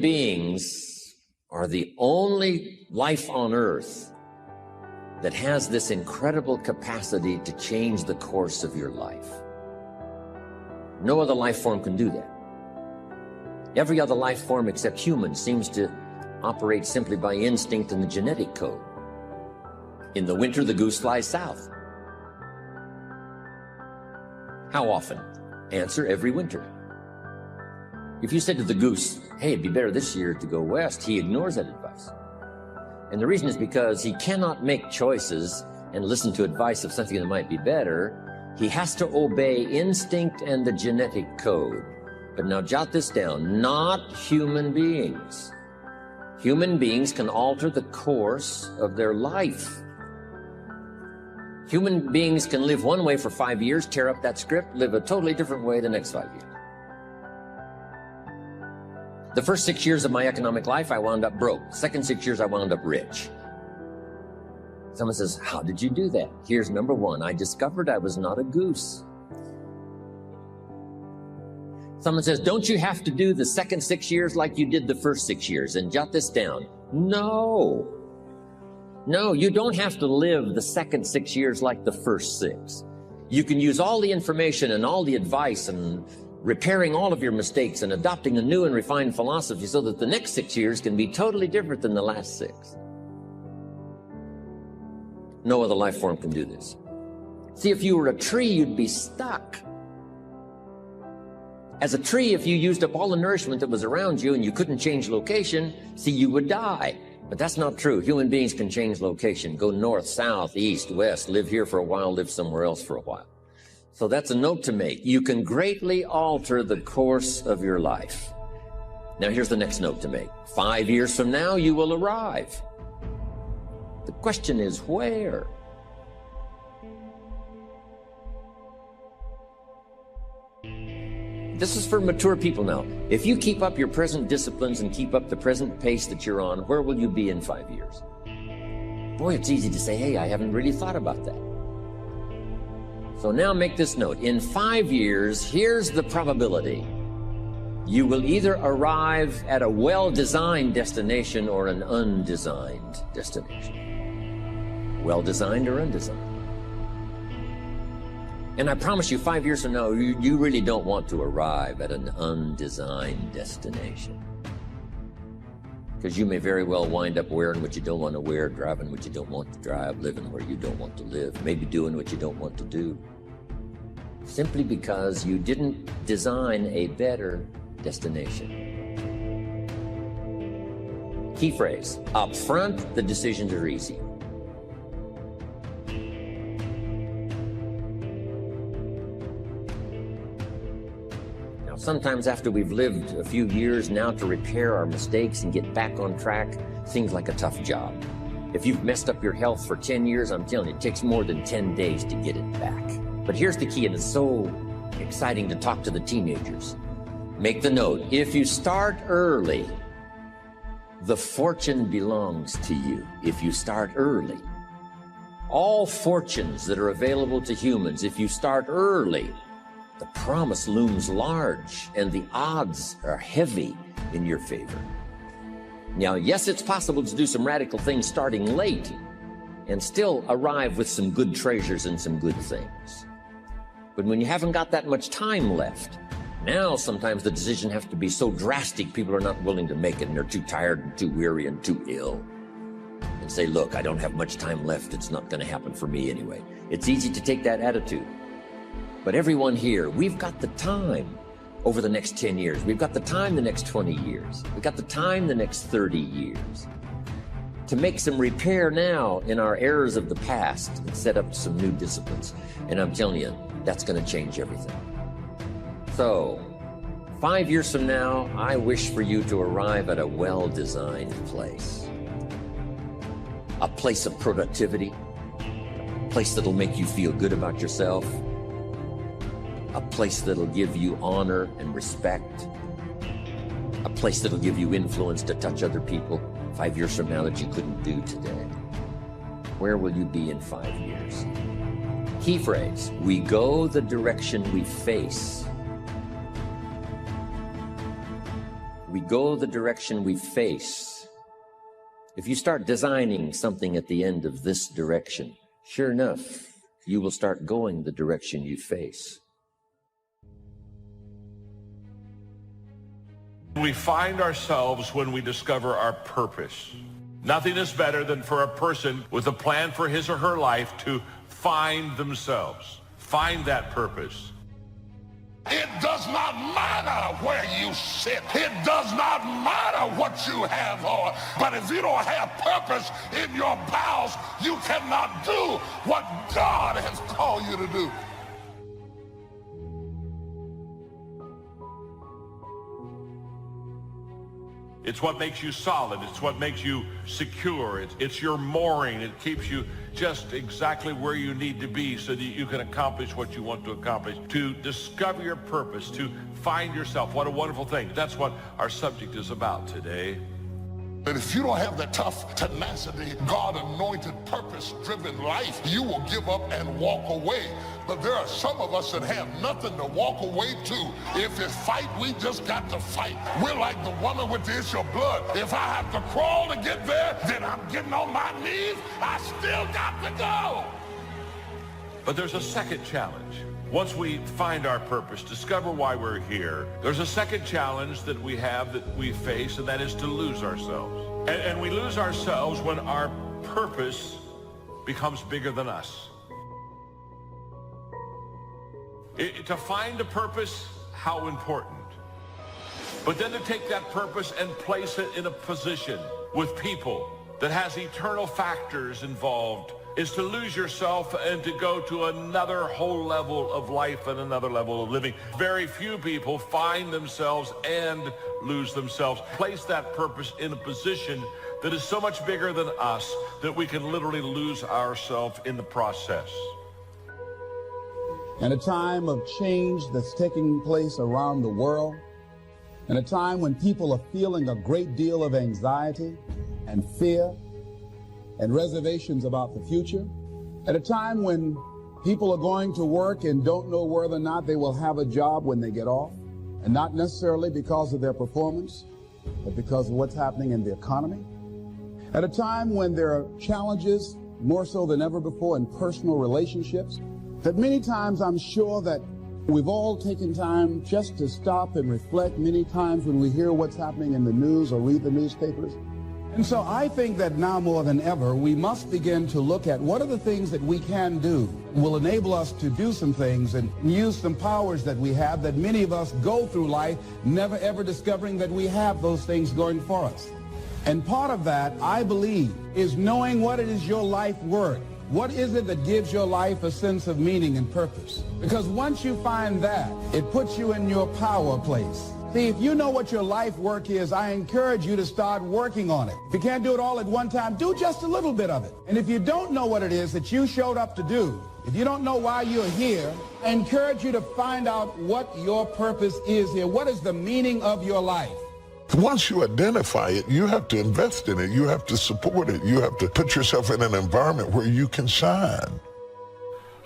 Beings are the only life on earth that has this incredible capacity to change the course of your life. No other life form can do that. Every other life form except humans seems to operate simply by instinct and the genetic code. In the winter, the goose flies south. How often? Answer: every winter. If you said to the goose, hey, it'd be better this year to go west, he ignores that advice. And the reason is because he cannot make choices and listen to advice of something that might be better. He has to obey instinct and the genetic code. But now jot this down: not human beings. Human beings can alter the course of their life. Human beings can live one way for 5 years, tear up that script, live a totally different way the next 5 years. The first 6 years of my economic life, I wound up broke. Second 6 years, I wound up rich. Someone says, how did you do that? Here's number one: I discovered I was not a goose. Someone says, don't you have to do the second 6 years like you did the first 6 years? And jot this down: no. No, you don't have to live the second 6 years like the first 6. You can use all the information and all the advice and repairing all of your mistakes and adopting a new and refined philosophy so that the next 6 years can be totally different than the last 6. No other life form can do this. See, if you were a tree, you'd be stuck. As a tree, if you used up all the nourishment that was around you and you couldn't change location, see, you would die. But that's not true. Human beings can change location, go north, south, east, west, live here for a while, live somewhere else for a while. So that's a note to make. You can greatly alter the course of your life. Now here's the next note to make. 5 years from now, you will arrive. The question is, where? This is for mature people now. If you keep up your present disciplines and keep up the present pace that you're on, where will you be in 5 years? Boy, it's easy to say, hey, I haven't really thought about that. So now make this note. In 5 years, here's the probability. You will either arrive at a well-designed destination or an undesigned destination. Well-designed or undesigned. And I promise you, 5 years from now, you really don't want to arrive at an undesigned destination. Because you may very well wind up wearing what you don't want to wear, driving what you don't want to drive, living where you don't want to live, maybe doing what you don't want to do. Simply because you didn't design a better destination. Key phrase: up front, the decisions are easy. Sometimes after we've lived a few years, now to repair our mistakes and get back on track seems like a tough job. If you've messed up your health for 10 years, I'm telling you, it takes more than 10 days to get it back. But here's the key, and it's so exciting to talk to the teenagers. Make the note: if you start early, the fortune belongs to you. If you start early. All fortunes that are available to humans, if you start early, the promise looms large and the odds are heavy in your favor. Now, yes, it's possible to do some radical things starting late and still arrive with some good treasures and some good things. But when you haven't got that much time left, now sometimes the decision has to be so drastic people are not willing to make it, and they're too tired and too weary and too ill. And say, look, I don't have much time left. It's not going to happen for me anyway. It's easy to take that attitude. But everyone here, we've got the time over the next 10 years. We've got the time the next 20 years. We've got the time the next 30 years to make some repair now in our errors of the past and set up some new disciplines. And I'm telling you, that's going to change everything. So 5 years from now, I wish for you to arrive at a well-designed place. A place of productivity, a place that'll make you feel good about yourself, a place that'll give you honor and respect, a place that'll give you influence to touch other people 5 years from now that you couldn't do today. Where will you be in 5 years? Key phrase: we go the direction we face. We go the direction we face. If you start designing something at the end of this direction, sure enough, you will start going the direction you face. We find ourselves when we discover our purpose. Nothing is better than for a person with a plan for his or her life to find themselves, find that purpose. It does not matter where you sit. It does not matter what you have on. But if you don't have purpose in your bowels, you cannot do what God has called you to do. It's what makes you solid. It's what makes you secure. It's your mooring. It keeps you just exactly where you need to be so that you can accomplish what you want to accomplish. To discover your purpose, to find yourself. What a wonderful thing. That's what our subject is about today. But if you don't have the tough tenacity, God-anointed, purpose-driven life, you will give up and walk away. But there are some of us that have nothing to walk away to. If it's fight, we just got to fight. We're like the woman with the issue of blood. If I have to crawl to get there, then I'm getting on my knees. I still got to go. But there's a second challenge. Once we find our purpose, discover why we're here, there's a second challenge that we have, that we face, and that is to lose ourselves. And we lose ourselves when our purpose becomes bigger than us. To find a purpose, how important. But then to take that purpose and place it in a position with people that has eternal factors involved is to lose yourself and to go to another whole level of life and another level of living. Very few people find themselves and lose themselves. Place that purpose in a position that is so much bigger than us that we can literally lose ourselves in the process. In a time of change that's taking place around the world, in a time when people are feeling a great deal of anxiety and fear and reservations about the future, at a time when people are going to work and don't know whether or not they will have a job when they get off, and not necessarily because of their performance, but because of what's happening in the economy, at a time when there are challenges more so than ever before in personal relationships, that many times I'm sure that we've all taken time just to stop and reflect many times when we hear what's happening in the news or read the newspapers. And so I think that now more than ever, we must begin to look at what are the things that we can do will enable us to do some things and use some powers that we have that many of us go through life never ever discovering that we have those things going for us. And part of that, I believe, is knowing what it is your life worth. What is it that gives your life a sense of meaning and purpose? Because once you find that, it puts you in your power place. See, if you know what your life work is, I encourage you to start working on it. If you can't do it all at one time, do just a little bit of it. And if you don't know what it is that you showed up to do, if you don't know why you're here, I encourage you to find out what your purpose is here. What is the meaning of your life? Once you identify it, you have to invest in it. You have to support it. You have to put yourself in an environment where you can shine.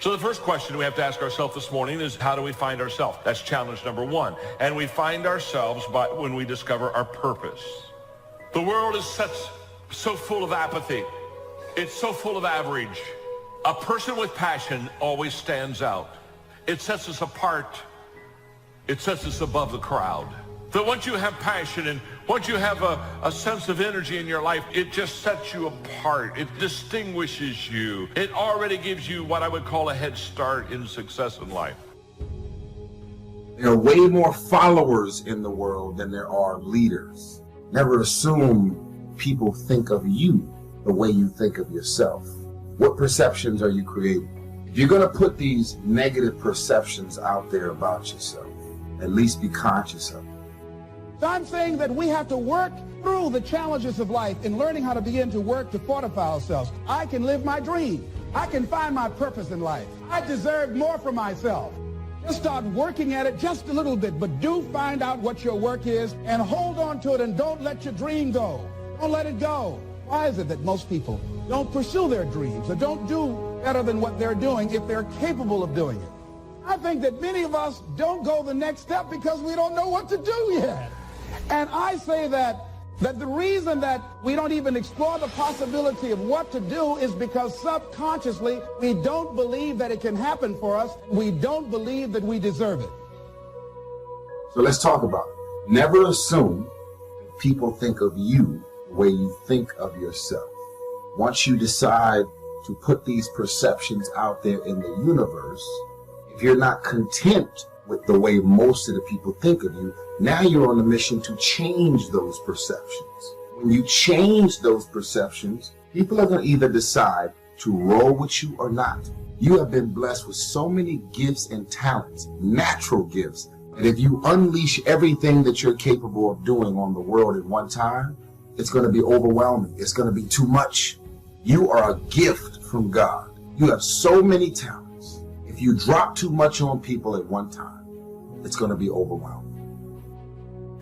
So the first question we have to ask ourselves this morning is, how do we find ourselves? That's challenge number one. And we find ourselves when we discover our purpose. The world is so full of apathy. It's so full of average. A person with passion always stands out. It sets us apart. It sets us above the crowd. That once you have passion and once you have a sense of energy in your life, it just sets you apart. It distinguishes you. It already gives you what I would call a head start in success in life. There are way more followers in the world than there are leaders. Never assume people think of you the way you think of yourself. What perceptions are you creating? If you're going to put these negative perceptions out there about yourself, at least be conscious of it. So I'm saying that we have to work through the challenges of life in learning how to begin to work to fortify ourselves. I can live my dream. I can find my purpose in life. I deserve more for myself. Just start working at it just a little bit, but do find out what your work is and hold on to it and don't let your dream go. Don't let it go. Why is it that most people don't pursue their dreams or don't do better than what they're doing if they're capable of doing it? I think that many of us don't go the next step because we don't know what to do yet. And I say that the reason that we don't even explore the possibility of what to do is because subconsciously we don't believe that it can happen for us. We don't believe that we deserve it. So let's talk about it. Never assume that people think of you the way you think of yourself. Once you decide to put these perceptions out there in the universe, if you're not content with the way most of the people think of you, now you're on a mission to change those perceptions. When you change those perceptions, people are going to either decide to roll with you or not. You have been blessed with so many gifts and talents, natural gifts, that if you unleash everything that you're capable of doing on the world at one time, it's going to be overwhelming. It's going to be too much. You are a gift from God. You have so many talents. If you drop too much on people at one time, it's going to be overwhelming.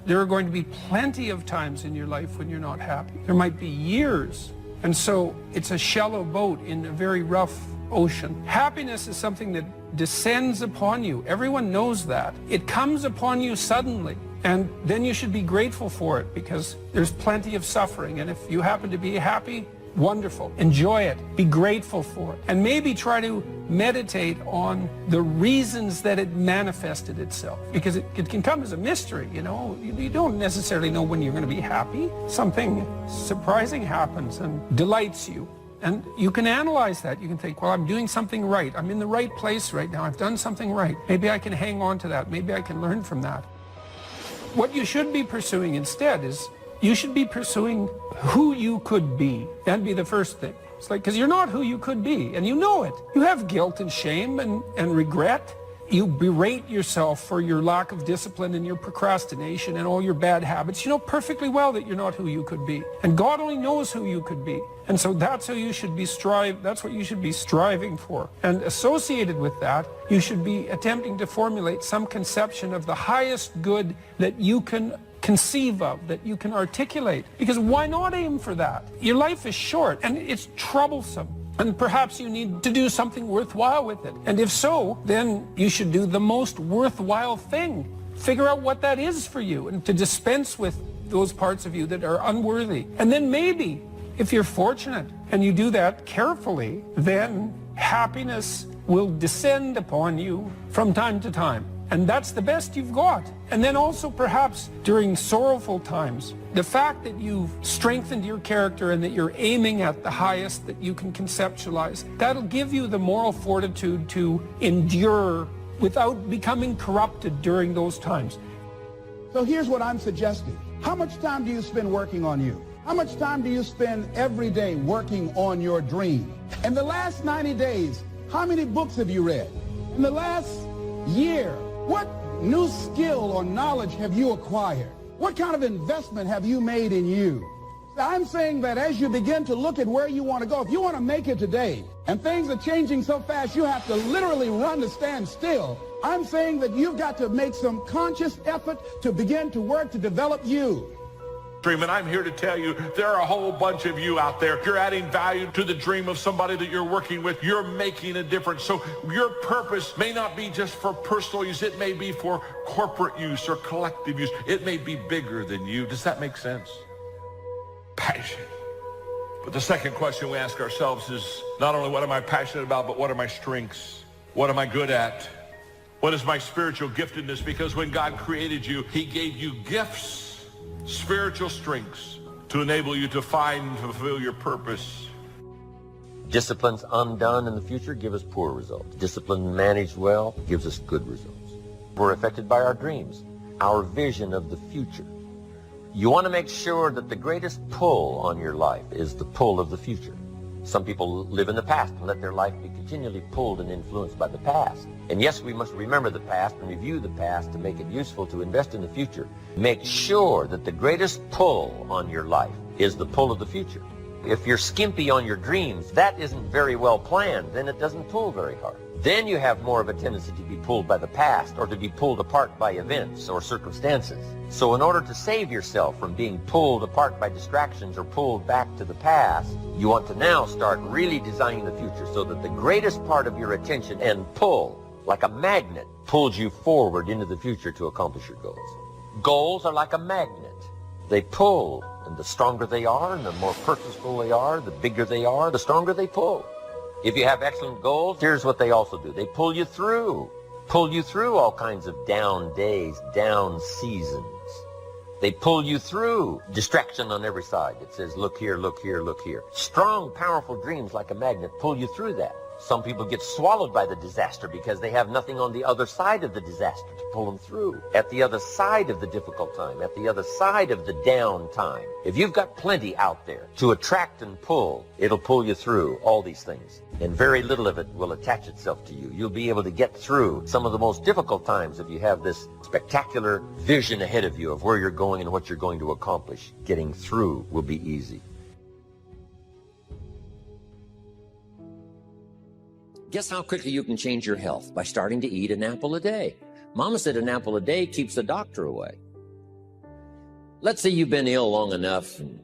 There are going to be plenty of times in your life when you're not happy. There might be years. And so it's a shallow boat in a very rough ocean. Happiness is something that descends upon you. Everyone knows that. It comes upon you suddenly. And then you should be grateful for it because there's plenty of suffering. And if you happen to be happy, wonderful. Enjoy it. Be grateful for it. And maybe try to meditate on the reasons that it manifested itself. Because it can come as a mystery, you know. You don't necessarily know when you're going to be happy. Something surprising happens and delights you. And you can analyze that. You can think, well, I'm doing something right. I'm in the right place right now. I've done something right. Maybe I can hang on to that. Maybe I can learn from that. What you should be pursuing instead is you should be pursuing who you could be. That'd be the first thing. It's like, because you're not who you could be, and you know it. You have guilt and shame and regret. You berate yourself for your lack of discipline and your procrastination and all your bad habits. You know perfectly well that you're not who you could be. And God only knows who you could be. And so that's who you should be that's what you should be striving for. And associated with that, you should be attempting to formulate some conception of the highest good that you can conceive of, that you can articulate. Because why not aim for that? Your life is short and it's troublesome. And perhaps you need to do something worthwhile with it. And if so, then you should do the most worthwhile thing. Figure out what that is for you and to dispense with those parts of you that are unworthy. And then maybe, if you're fortunate and you do that carefully, then happiness will descend upon you from time to time. And that's the best you've got. And then also perhaps during sorrowful times, the fact that you've strengthened your character and that you're aiming at the highest that you can conceptualize, that'll give you the moral fortitude to endure without becoming corrupted during those times. So here's what I'm suggesting. How much time do you spend working on you? How much time do you spend every day working on your dream? In the last 90 days, how many books have you read? In the last year, what new skill or knowledge have you acquired? What kind of investment have you made in you? I'm saying that as you begin to look at where you want to go, if you want to make it today, and things are changing so fast you have to literally run to stand still, I'm saying that you've got to make some conscious effort to begin to work to develop you. Dream, and I'm here to tell you there are a whole bunch of you out there. You're adding value to the dream of somebody that you're working with. You're making a difference. So your purpose may not be just for personal use. It may be for corporate use or collective use. It may be bigger than you. Does that make sense? Passion. But the second question we ask ourselves is not only what am I passionate about, but what are my strengths? What am I good at? What is my spiritual giftedness? Because when God created you, he gave you gifts, spiritual strengths to enable you to find and fulfill your purpose. Disciplines undone in the future give us poor results. Discipline managed well gives us good results. We're affected by our dreams, our vision of the future. You want to make sure that the greatest pull on your life is the pull of the future. Some people live in the past and let their life be continually pulled and influenced by the past. And yes, we must remember the past and review the past to make it useful to invest in the future. Make sure that the greatest pull on your life is the pull of the future. If you're skimpy on your dreams, that isn't very well planned, then it doesn't pull very hard. Then you have more of a tendency to be pulled by the past or to be pulled apart by events or circumstances. So in order to save yourself from being pulled apart by distractions or pulled back to the past, you want to now start really designing the future so that the greatest part of your attention and pull, like a magnet, pulls you forward into the future to accomplish your goals. Goals are like a magnet. They pull, and the stronger they are, and the more purposeful they are, the bigger they are, the stronger they pull. If you have excellent goals, here's what they also do. They pull you through all kinds of down days, down seasons. They pull you through distraction on every side. It says, look here, look here, look here. Strong, powerful dreams like a magnet pull you through that. Some people get swallowed by the disaster because they have nothing on the other side of the disaster to pull them through. At the other side of the difficult time, at the other side of the down time. If you've got plenty out there to attract and pull, it'll pull you through all these things. And very little of it will attach itself to you. You'll be able to get through some of the most difficult times if you have this spectacular vision ahead of you of where you're going and what you're going to accomplish. Getting through will be easy. Guess how quickly you can change your health? By starting to eat an apple a day. Mama said an apple a day keeps the doctor away. Let's say you've been ill long enough and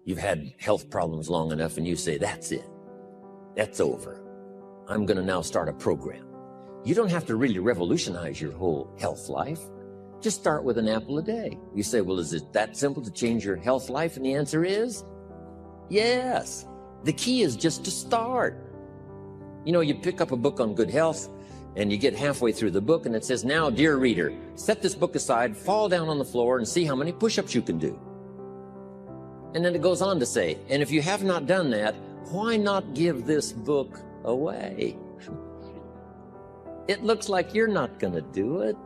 you've had health problems long enough and you say, that's it. That's over. I'm going to now start a program. You don't have to really revolutionize your whole health life. Just start with an apple a day. You say, well, is it that simple to change your health life? And the answer is yes. The key is just to start. You know, you pick up a book on good health and you get halfway through the book and it says, now, dear reader, set this book aside, fall down on the floor and see how many push-ups you can do. And then it goes on to say, and if you have not done that, why not give this book away? It looks like you're not going to do it.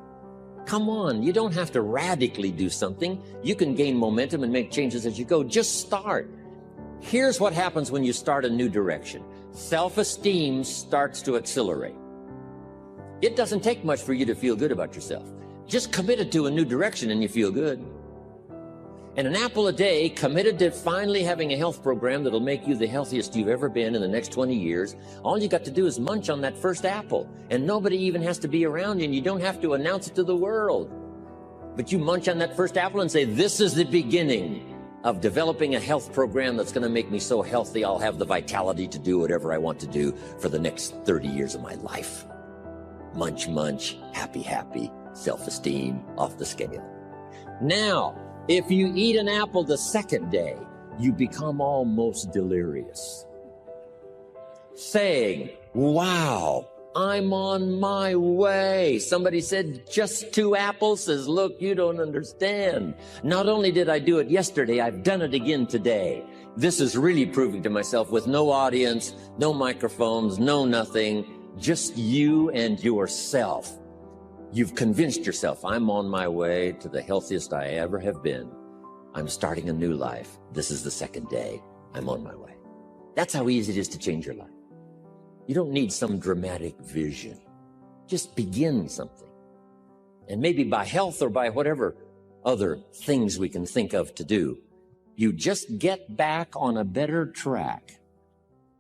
Come on, you don't have to radically do something. You can gain momentum and make changes as you go. Just start. Here's what happens when you start a new direction. Self-esteem starts to accelerate. It doesn't take much for you to feel good about yourself. Just committed to a new direction and you feel good. And an apple a day, committed to finally having a health program that'll make you the healthiest you've ever been in the next 20 years. All you got to do is munch on that first apple. And nobody even has to be around you and you don't have to announce it to the world. But you munch on that first apple and say, this is the beginning of developing a health program that's going to make me so healthy I'll have the vitality to do whatever I want to do for the next 30 years of my life. Munch, munch, happy, happy, self-esteem off the scale. Now, if you eat an apple the second day, you become almost delirious, saying, wow, I'm on my way. Somebody said, just 2 apples. Says, look, you don't understand. Not only did I do it yesterday, I've done it again today. This is really proving to myself with no audience, no microphones, no nothing, just you and yourself. You've convinced yourself, I'm on my way to the healthiest I ever have been. I'm starting a new life. This is the second day. I'm on my way. That's how easy it is to change your life. You don't need some dramatic vision. Just begin something. And maybe by health or by whatever other things we can think of to do, you just get back on a better track.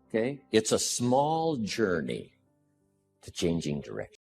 Okay? It's a small journey to changing direction.